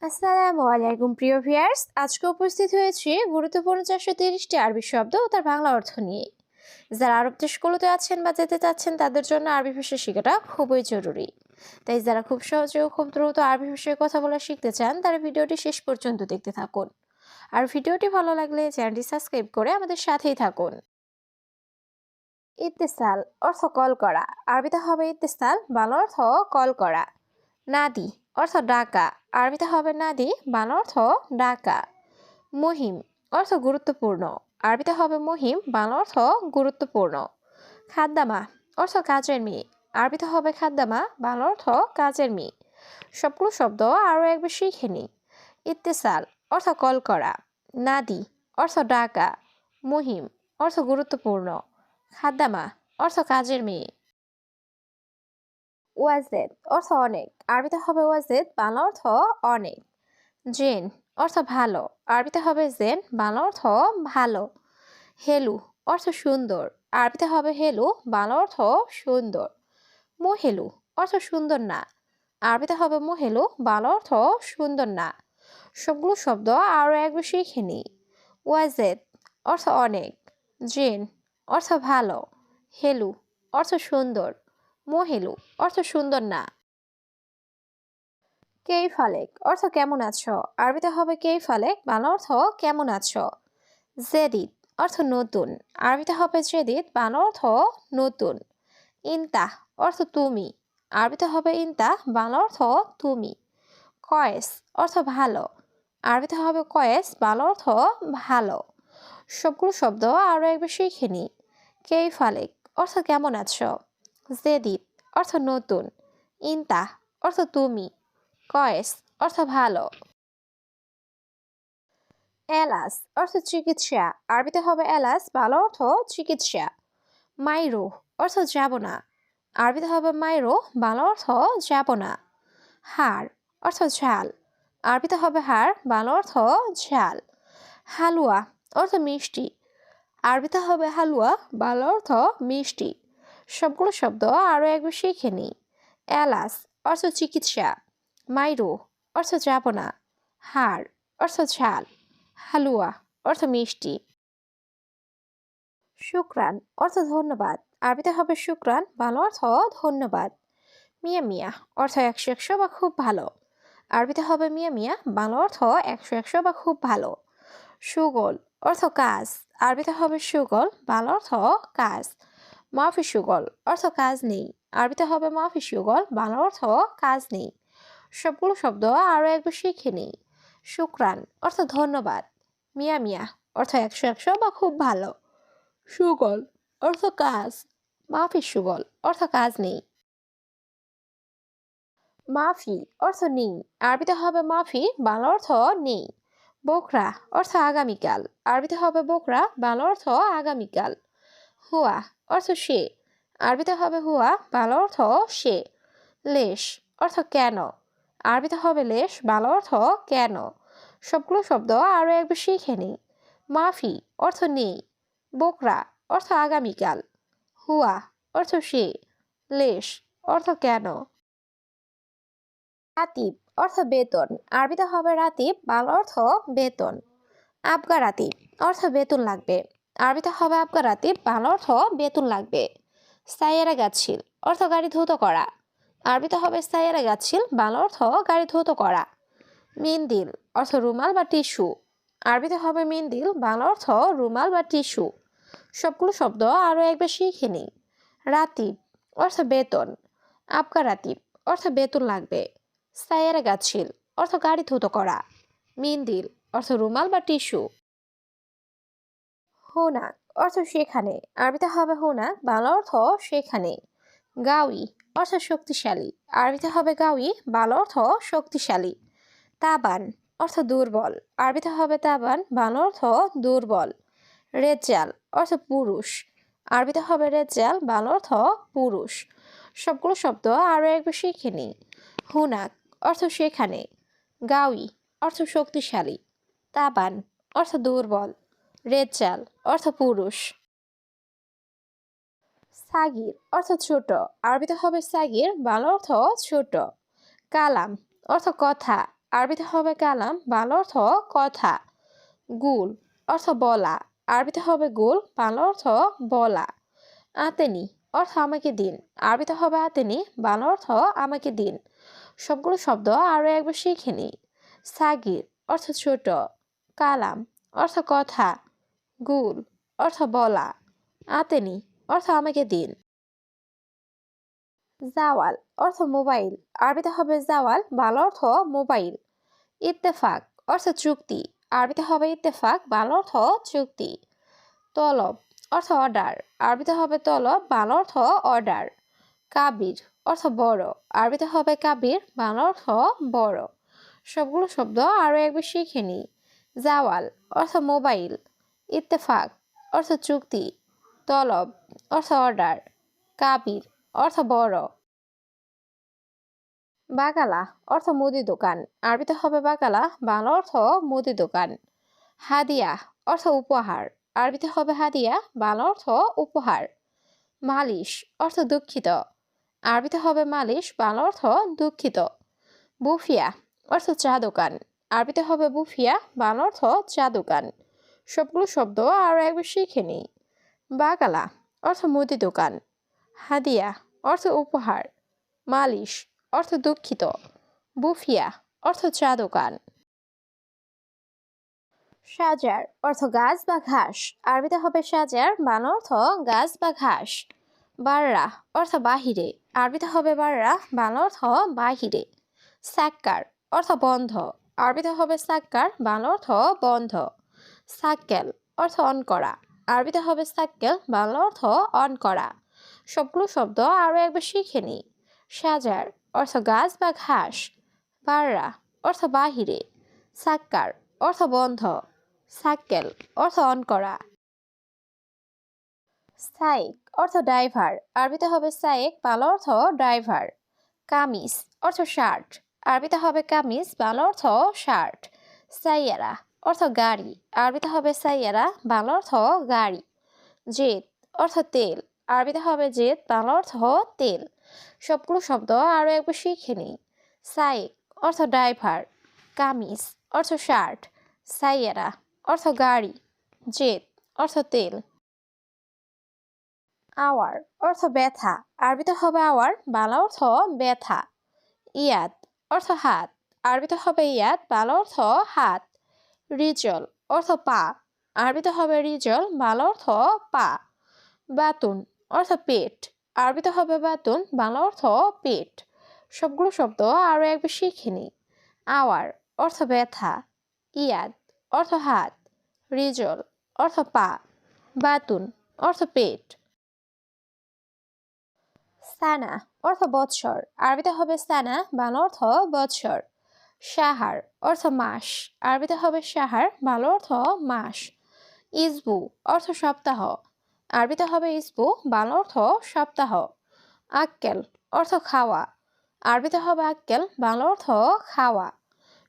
আসসালামু আলাইকুম প্রিয় ভিউয়ার্স, আজকে উপস্থিত হয়েছি গুরুত্বপূর্ণ 430টি আরবি শব্দ ও তার বাংলা অর্থ নিয়ে। যারা আরব দেশগুলোতে আছেন বা যেতে চাচ্ছেন তাদের জন্য আরবি ভাষা শেখাটা খুবই জরুরি। তাই যারা খুব সহজে ও খুব দ্রুত আরবি ভাষায় কথা বলা শিখতে চান তারা ভিডিওটি শেষ পর্যন্ত দেখতে থাকুন। আর ভিডিওটি ভালো লাগলে চ্যানেলটি সাবস্ক্রাইব করে আমাদের সাথেই থাকুন। ইত্তেসাল অর্থ কল করা। আরবিতে হবে ইত্তেসাল, বাংলা অর্থ কল করা। নাদি অর্থ ডাকা। আরবিতে হবে নাদি, বাংলা অর্থ ডাকা। মহিম অর্থ গুরুত্বপূর্ণ। আরবিতে হবে মহিম, বাংলা অর্থ গুরুত্বপূর্ণ। খাদ্দামা অর্থ কাজের মেয়ে। আরবিতে হবে খাদ্দামা, বাংলা অর্থ কাজের মেয়ে। সবগুলো শব্দ আরও একবার শিখে নিই। ইত্তেসাল অর্থ কল করা। নাদি অর্থ ডাকা। মহিম অর্থ গুরুত্বপূর্ণ। খাদ্দামা অর্থ কাজের মেয়ে। ওয়াজেদ অর্থ অনেক। আরবিতে হবে ওয়াজেদ, বাংলা অর্থ অনেক। জেন অর্থ ভালো। আরবিতে হবে জেন, বাংলা অর্থ ভালো। হেলু অর্থ সুন্দর। আরবিতে হবে হেলু, বাংলা অর্থ সুন্দর। মোহেলু অর্থ সুন্দর না। আরবিতে হবে মোহেলু, বাংলা অর্থ সুন্দর না। সবগুলো শব্দ আরও একবার শিখে নিই। ওয়াজেদ অর্থ অনেক। জেন অর্থ ভালো। হেলু অর্থ সুন্দর। মোহেলু অর্থ সুন্দর না। কেই ফালেক অর্থ কেমন আছো। আরবিতে হবে কেই ফালেক, বাংলা অর্থ কেমন আছো। জেদিদ অর্থ নতুন। আরবিতে হবে জেদিদ, বাংলা অর্থ নতুন। ইনতা অর্থ তুমি। আরবিতে হবে ইনতা, বাংলা অর্থ তুমি। কয়েস অর্থ ভালো। আরবিতে হবে কয়েস, বাংলা অর্থ ভালো। সবগুলো শব্দ আরও একবার শিখে নিই। কেই ফালেক অর্থ কেমন আছো। জেদিদ অর্থ নতুন। ইনতা অর্থ তুমি। কয়েস অর্থ ভালো। এলাস অর্থ চিকিৎসা। আরবিতে হবে এলাস, বাংলা অর্থ চিকিৎসা। মাইরো অর্থ যাব না। আরবিতে হবে মাইরো, বাংলা অর্থ যাব না। হাড় অর্থ ঝাল। আরবিতে হবে হাড়, বাংলা অর্থ ঝাল। হালুয়া অর্থ মিষ্টি। আরবিতে হবে হালুয়া, বাংলা অর্থ মিষ্টি। সবগুলো শব্দ আরও একবার শিখে নিই। এলাস অর্থ চিকিৎসা। মাইরো অর্থ যাব না। হাড় অর্থ ঝাল। হালুয়া অর্থ মিষ্টি। শুক্রান অর্থ ধন্যবাদ। আরবিতে হবে শুক্রান, বাংলা অর্থ ধন্যবাদ। মিয়া মিয়া অর্থ 100 বা খুব ভালো। আরবিতে হবে মিয়া মিয়া, বাংলা অর্থ 100 বা খুব ভালো। সুগল অর্থ কাজ। আরবিতে হবে সুগল, বাংলা অর্থ কাজ। মাফি সুগল অর্থ কাজ নেই। আরবিতে হবে মাফি সুগল, বাংলা অর্থ কাজ নেই। সবগুলো শব্দ আরও একবার শিখে নিই। শুক্রান অর্থ ধন্যবাদ। মিয়া মিয়া অর্থ 100 বা খুব ভালো। সুগল অর্থ কাজ। মাফি সুগল অর্থ কাজ নেই। মাফি অর্থ নেই। আরবিতে হবে মাফি, বাংলা অর্থ নেই। বোকরা অর্থ আগামীকাল। আরবিতে হবে বোকরা, বাংলা অর্থ আগামীকাল। হুয়া অর্থ সে। আরবিতে হবে হুয়া, বাংলা অর্থ সে। লেশ অর্থ কেন। আরবিতে হবে লেশ, বাংলা অর্থ কেন। সবগুলো শব্দ আরও একবার শিখে নিই। মাফি অর্থ নেই। বোকরা অর্থ আগামীকাল। হুয়া অর্থ সে। লেশ অর্থ কেন। রাতিব অর্থ বেতন। আরবিতে হবে রাতিব, বাংলা অর্থ বেতন। আবগা রাতিব অর্থ বেতন লাগবে। আরবিতে হবে আবগা রাতিব, বাংলা অর্থ বেতন লাগবে। সাইয়ারা গাছিল অর্থ গাড়ি ধৌত করা। আরবিতে হবে সাইয়ারা গাছিল, বাংলা অর্থ গাড়ি ধৌত করা। মিন্দিল অর্থ রুমাল বা টিস্যু। আরবিতে হবে মিন্দিল, বাংলা অর্থ রুমাল বা টিস্যু। সবগুলো শব্দ আরও একবার শিখে নিই। রাতিব অর্থ বেতন। আবগা রাতিব অর্থ বেতন লাগবে। সাইয়ারা গাছিল অর্থ গাড়ি ধৌত করা। মিন্দিল অর্থ রুমাল বা টিস্যু। হোনাক অর্থ সেখানে। আরবিতে হবে হোনাক, বাংলা অর্থ সেখানে। গাউই অর্থ শক্তিশালী। আরবিতে হবে গাউই, বাংলা অর্থ শক্তিশালী। তাবান অর্থ দুর্বল। আরবিতে হবে তাবান, বাংলা অর্থ দুর্বল। রেজ্জাল অর্থ পুরুষ। আরবিতে হবে রেজ্জাল, বাংলা অর্থ পুরুষ। সবগুলো শব্দ আরও একবার শিখে নিই। হুনাক অর্থ সেখানে। গাউই অর্থ শক্তিশালী। তাবান অর্থ দুর্বল। রেজ্জাল অর্থ পুরুষ। সাগির অর্থ ছোট। আরবিতে হবে সাগির, বাংলা অর্থ ছোট। কালাম অর্থ কথা। আরবিতে হবে কালাম, বাংলা অর্থ কথা। গুল অর্থ বলা, আরবিতে হবে গুল, বাংলা অর্থ বলা। আতেনি অর্থ আমাকে দিন, আরবিতে হবে আতেনি, বাংলা অর্থ আমাকে দিন। সবগুলো শব্দ আরো একবার শিখে নিই। সাগির অর্থ ছোট, কালাম অর্থ কথা, গুল অর্থ বলা, আতেনি অর্থ আমাকে দিন। জাওয়াল অর্থ মোবাইল, আরবিতে হবে জাওয়াল, বাংলা অর্থ মোবাইল। ইত্তেফাক অর্থ চুক্তি, আরবিতে হবে ইত্তেফাক, বাংলা অর্থ চুক্তি। তলব অর্থ অর্ডার, আরবিতে হবে তলব, বাংলা অর্থ অর্ডার। কাবির অর্থ বড়, আরবিতে হবে কাবির, বাংলা অর্থ বড়। সবগুলো শব্দ আরো একবার শিখে নিই। জাওয়াল অর্থ মোবাইল, ইত্তেফাক অর্থ চুক্তি, তলব অর্থ অর্ডার, কাবির অর্থ বড়। বাকালা অর্থ মুদি দোকান, আরবিতে হবে বাকালা, বাংলা অর্থ মুদি দোকান। হাদিয়া অর্থ উপহার, আরবিতে হবে হাদিয়া, বাংলা অর্থ উপহার। মালিশ অর্থ দুঃখিত, আরবিতে হবে মালিশ, বাংলা অর্থ দুঃখিত। বুফিয়া অর্থ চা দোকান, আরবিতে হবে বুফিয়া, বাংলা অর্থ চা দোকান। সবগুলো শব্দ আরো একবার শিখে নিই। বাকালা অর্থ মুদি দোকান, হাদিয়া অর্থ উপহার, মালিশ অর্থ দুঃখিত, বুফিয়া অর্থ চা দোকান। সাজার অর্থ গাছ বা ঘাস, আরবিতে হবে সাজার, বাংলা অর্থ গাছ বা ঘাস। বাররা অর্থ বাহিরে, আরবিতে হবে বাররা, বাংলা অর্থ বাহিরে। সাক্কার অর্থ বন্ধ, আরবিতে হবে সাক্কার, বাংলা অর্থ বন্ধ। সাক্কেল অর্থ অন করা, আরবিতে হবে সাক্কেল, বাংলা অর্থ অন করা। সবগুলো শব্দ আরো একবার শিখে নিই। সাজার অর্থ গাছ বা ঘাস, বাররা অর্থ বাহিরে, সাক্কার অর্থ বন্ধ, সাক্কেল অর্থ অন করা। সাইক অর্থ ড্রাইভার, আরবিতে হবে সাইক, বাংলা অর্থ ড্রাইভার। কামিজ অর্থ শার্ট, আরবিতে হবে কামিজ, বাংলা অর্থ শার্ট। সাইয়ারা অর্থ গাড়ি, আরবিতে হবে সাইয়ারা, বাংলা অর্থ গাড়ি। জেদ অর্থ তেল, আরবিতে হবে জেদ, বাংলা অর্থ তেল। সবগুলো শব্দ আরো একবার শিখে নিই। সাইক অর্থ ড্রাইভার, কামিজ অর্থ শার্ট, সাইয়ারা অর্থ গাড়ি, জেদ অর্থ তেল। আওয়ার অর্থ ব্যথা, আরবিতে হবে আওয়ার, বাংলা অর্থ ব্যথা। ইয়াদ অর্থ হাত, আরবিতে হবে ইয়াদ, বাংলা অর্থ হাত। রিজল অর্থ পা, আরবিতে হবে রিজল, বাংলা অর্থ পা। বাতুন অর্থ পেট, আরবিতে হবে বাতুন, বাংলা অর্থ পেট। সবগুলো শব্দ আরো একবার শিখে নিই। আওয়ার অর্থ ব্যথা, ইয়াদ অর্থ হাত, রিজল অর্থ পা, বাতুন অর্থ পেট। সানা অর্থ বৎসর, আরবিতে হবে সানা, বাংলা অর্থ বৎসর। সাহার অর্থ মাস, আরবিতে হবে সাহার, বাংলা অর্থ মাস। ইসবু অর্থ সপ্তাহ, আরবিতে হবে ইসবু, বাংলা অর্থ সপ্তাহ। আক্কেল অর্থ খাওয়া, আরবিতে হবে আক্কেল, বাংলা অর্থ খাওয়া।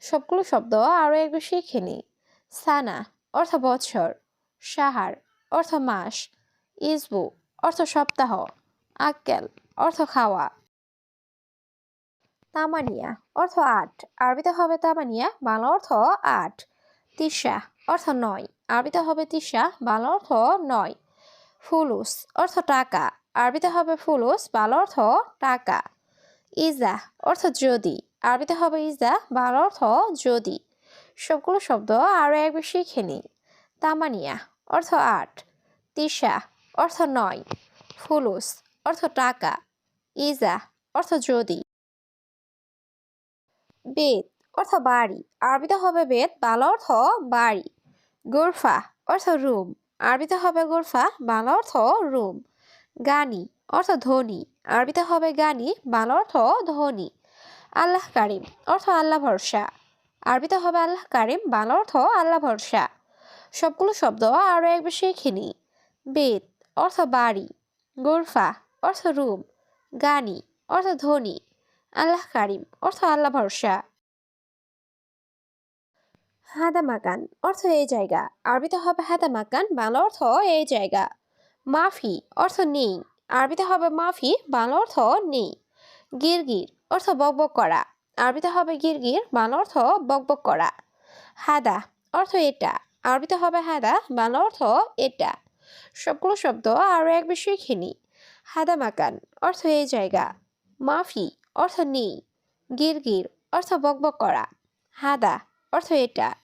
সবগুলো শব্দ আরো একবার শিখে নিই। সানা অর্থ বৎসর, সাহার অর্থ মাস, ইসবু অর্থ সপ্তাহ, আক্কেল অর্থ খাওয়া। তামানিয়া অর্থ আট, আরবিতে হবে তামানিয়া, বাংলা অর্থ আট। তিসা অর্থ নয়, আরবিতে হবে তিসা, বাংলা অর্থ নয়। ফুলুস অর্থ টাকা, আরবিতে হবে ফুলুস, বাংলা অর্থ টাকা। ইজা অর্থ যদি, আরবিতে হবে ইজা, বাংলা অর্থ যদি। সবগুলো শব্দ আরো একবার শিখে নিই। তামানিয়া অর্থ আট, তিসা অর্থ নয়, ফুলুস অর্থ টাকা, ইজা অর্থ যদি। বেত অর্থ বাড়ি, আরবিতে হবে বেত, বাংলা অর্থ বাড়ি। গোরফা অর্থ রুম, আরবিতে হবে গোরফা, বাংলা অর্থ রুম। গানি অর্থ ধনী, আরবিতে হবে গানি, বাংলা অর্থ ধনী। আল্লাহ কারিম অর্থ আল্লাহ ভরসা, আরবিতে হবে আল্লাহ কারিম, বাংলা অর্থ আল্লাহ ভরসা। সবগুলো শব্দ আরো একবার শিখে নিই। বেত অর্থ বাড়ি, গোরফা অর্থ রুম, গানি অর্থ ধনী, আল্লাহ কারিম অর্থ আল্লাহ ভরসা। হাদা মাকান অর্থ এই জায়গা, আরবিতে হবে হাদা মাকান, বাংলা অর্থ এই জায়গা। মাফি অর্থ নেই, আরবিতে হবে মাফি, বাংলা অর্থ নেই। গিরগির অর্থ বকবক করা, আরবিতে হবে গিরগির, বাংলা অর্থ বকবক করা। হাদা অর্থ এটা, আরবিতে হবে হাদা, বাংলা অর্থ এটা। সবগুলো শব্দ আরও এক বিষয় খেনি। হাদা মাকান অর্থ এই জায়গা। মাফি অর্থ নেই। গিরগির অর্থ বকবক করা। হাদা অর্থ এটা।